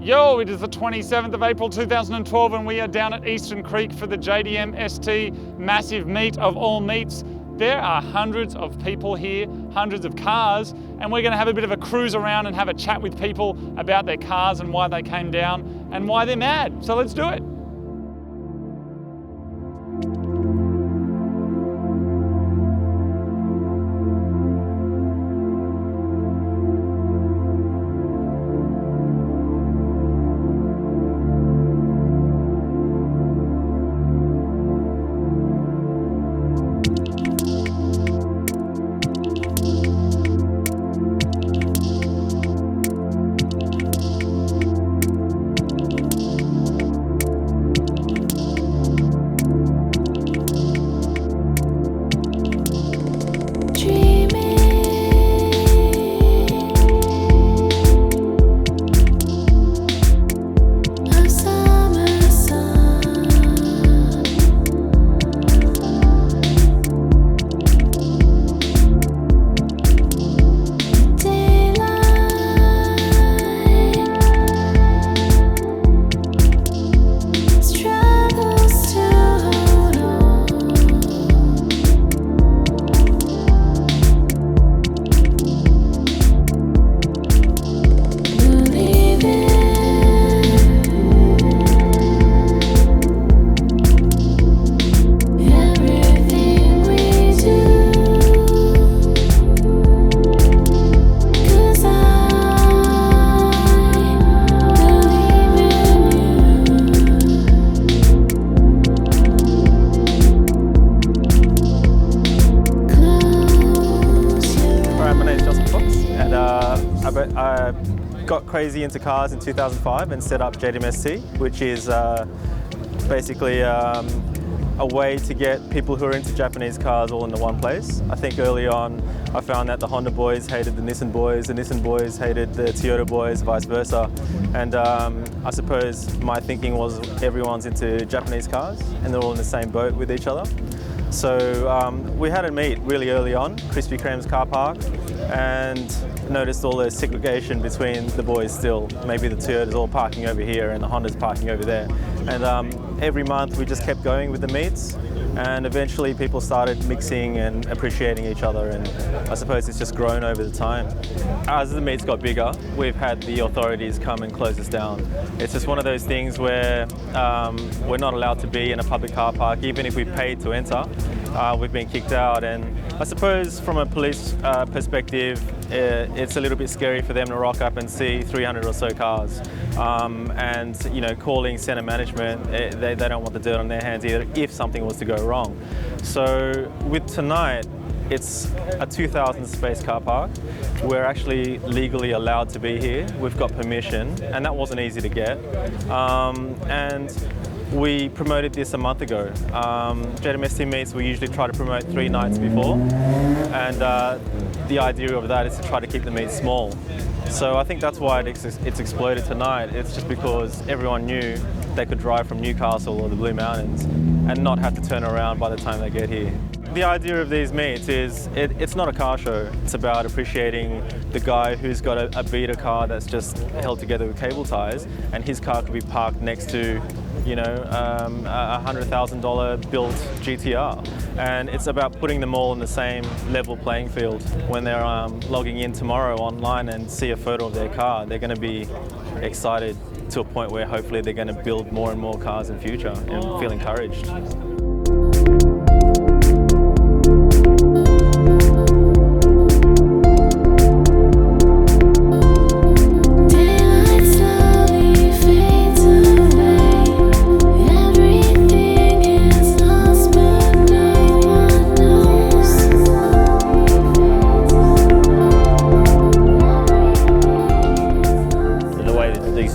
Yo, it is the 27th of April 2012 and we are down at Eastern Creek for the JDM ST massive meet of all meets. There are hundreds of people here, hundreds of cars, and we're going to have a bit of a cruise around and have a chat with people about their cars and why they came down and why they're mad. So let's do it. I got crazy into cars in 2005 and set up JDM ST, which is basically a way to get people who are into Japanese cars all into one place. I think early on I found that the Honda boys hated the Nissan boys hated the Toyota boys, vice versa. And I suppose my thinking was everyone's into Japanese cars and they're all in the same boat with each other. So we had a meet really early on, Krispy Kreme's car park, and noticed all the segregation between the boys still. Maybe the Toyotas all parking over here and the Hondas parking over there. And every month we just kept going with the meets, and eventually people started mixing and appreciating each other, and I suppose it's just grown over the time. As the meets got bigger, we've had the authorities come and close us down. It's just one of those things where we're not allowed to be in a public car park, even if we paid to enter. We've been kicked out, and I suppose from a police perspective, it's a little bit scary for them to rock up and see 300 or so cars. And you know, calling centre management, they don't want the dirt on their hands either if something was to go wrong. So with tonight, it's a 2,000 space car park. We're actually legally allowed to be here. We've got permission, and that wasn't easy to get. And we promoted this a month ago. JDM ST meets, we usually try to promote 3 nights before, and the idea of that is to try to keep the meet small. So I think that's why it's exploded tonight. It's just because everyone knew they could drive from Newcastle or the Blue Mountains and not have to turn around by the time they get here. The idea of these meets is it's not a car show. It's about appreciating the guy who's got a beater car that's just held together with cable ties, and his car could be parked next to, you know, a $100,000 built GTR. And it's about putting them all in the same level playing field. When they're logging in tomorrow online and see a photo of their car, they're going to be excited to a point where hopefully they're going to build more and more cars in future and feel encouraged.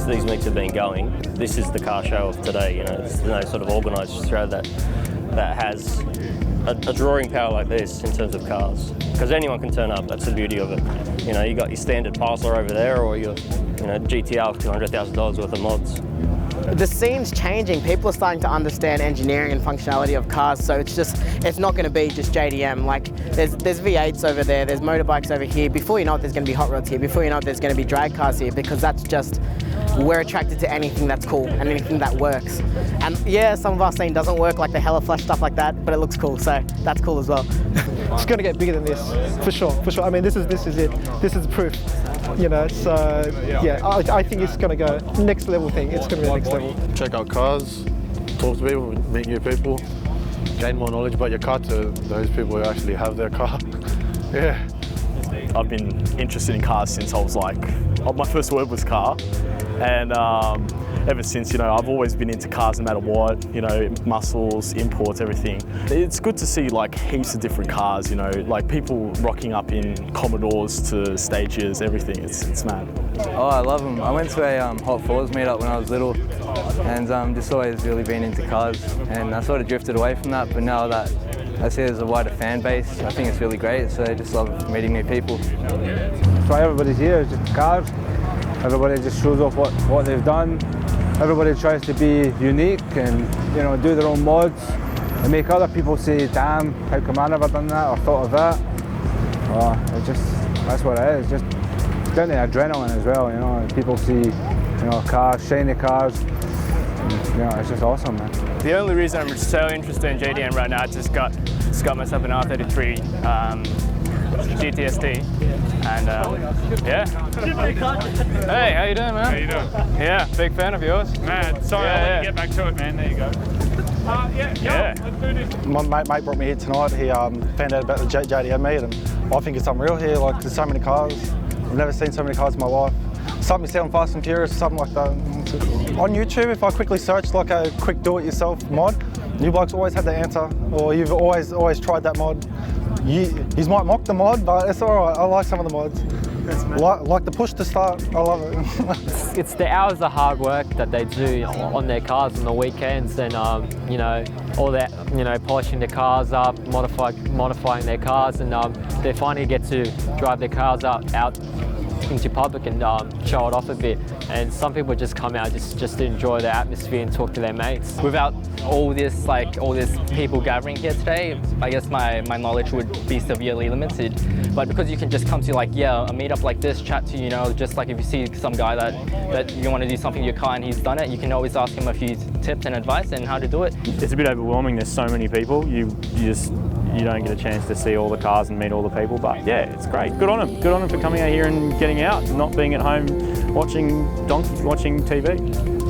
These meets have been going. This is the car show of today. You know, there's no sort of organised show that has a drawing power like this in terms of cars, because anyone can turn up. That's the beauty of it. You know, you got your standard Parcel over there, or your GTR with $200,000 worth of mods. The scene's changing. People are starting to understand engineering and functionality of cars, so it's not going to be just JDM. Like there's V8s over there, there's motorbikes over here. Before you know it, there's going to be hot rods here. Before you know it, there's going to be drag cars here, because that's just we're attracted to anything that's cool and anything that works. And yeah, some of our scene doesn't work, like the Hella Flush stuff like that, but it looks cool, so that's cool as well. It's going to get bigger than this, for sure, for sure. I mean, this is it. This is proof, you know. So yeah, I think it's going to go next level thing. It's going to be the next level. Check out cars, talk to people, meet new people, gain more knowledge about your car to those people who actually have their car. Yeah. I've been interested in cars since I was like, my first word was car, and ever since, you know, I've always been into cars no matter what, you know, muscles, imports, everything. It's good to see like heaps of different cars, you know, like people rocking up in Commodores to Stages, everything. It's mad. Oh, I love them. I went to a Hot Fours meetup when I was little, and just always really been into cars, and I sort of drifted away from that, but now that I see there's a wider fan base, I think it's really great, so I just love meeting new people. That's why everybody's here, it's just cars. Everybody just shows off what they've done. Everybody tries to be unique and, you know, do their own mods and make other people say, damn, how come I never done that or thought of that? That's what it is, just down to adrenaline as well, you know. People see, you know, cars, shiny cars, and, you know, it's just awesome, man. The only reason I'm so interested in JDM right now, I just got myself an R33 GTST, and yeah. Hey, how you doing, man? How you doing? Yeah, big fan of yours. Man, sorry, I'll let you get back to it, man. There you go. Yeah. Let's do this. My mate brought me here tonight. He found out about the JDM meet, and I think it's unreal here. Like, there's so many cars. I've never seen so many cars in my life. Something you see on Fast and Furious, something like that. On YouTube, if I quickly search like a quick do-it-yourself mod, you blokes always had the answer, or you've always tried that mod. You might mock the mod, but it's all right. I like some of the mods. Like the push to start. I love it. It's the hours of hard work that they do on their cars on the weekends, and you know, all that, you know, polishing their cars up, modifying their cars, and they finally get to drive their cars out into public and show it off a bit. And some people just come out just to enjoy the atmosphere and talk to their mates. Without all this people gathering here today, I guess my knowledge would be severely limited. But because you can just come to a meetup like this, chat to, you know, just like if you see some guy that you want to do something in your car and he's done it, you can always ask him a few tips and advice and how to do it. It's a bit overwhelming, there's so many people, you don't get a chance to see all the cars and meet all the people, but yeah, it's great. Good on them for coming out here and getting out, not being at home watching TV.